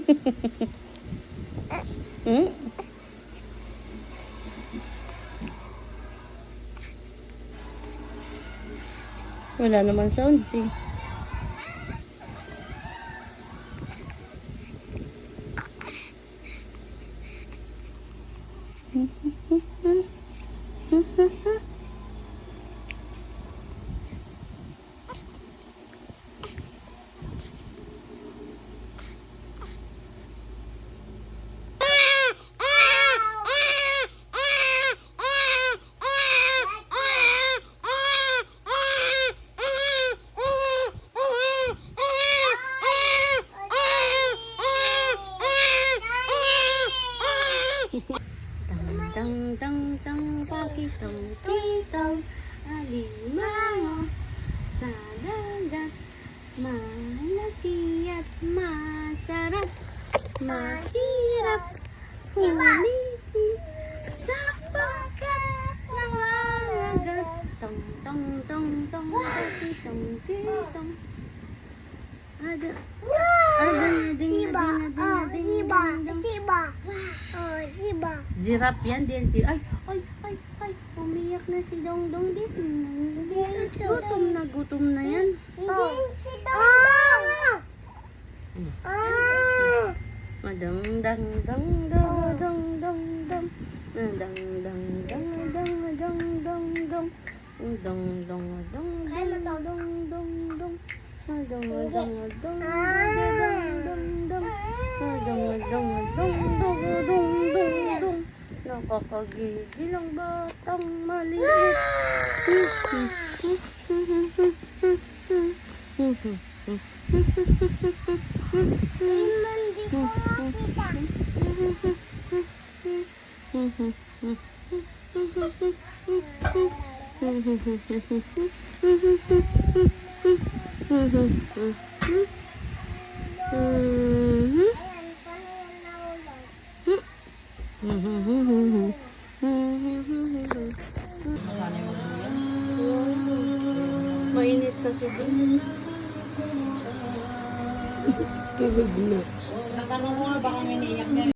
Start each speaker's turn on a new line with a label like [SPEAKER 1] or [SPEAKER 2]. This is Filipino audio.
[SPEAKER 1] Hmm? Wala naman sounds eh. Tang tang tang pakitong kitong alimango sa dagat, malaki at masarap, mahirap hulihin sapagkat nangangagat. Tong tong tong tong pakitong kitong ada Giraffe yan din si ay umiyak na si Dongdong din. Gutom na yan.
[SPEAKER 2] Si Dongdong.
[SPEAKER 1] Madang dang dang dang dang dang dang dang dang dang dang dang dang dang dang dong dong dong dong dong dong nakakagigil ang batang maliit.
[SPEAKER 2] Hindi ko makita.
[SPEAKER 1] Mainit kasi din. Tulog na.
[SPEAKER 3] Natanong mo nga baka may naiyak niya.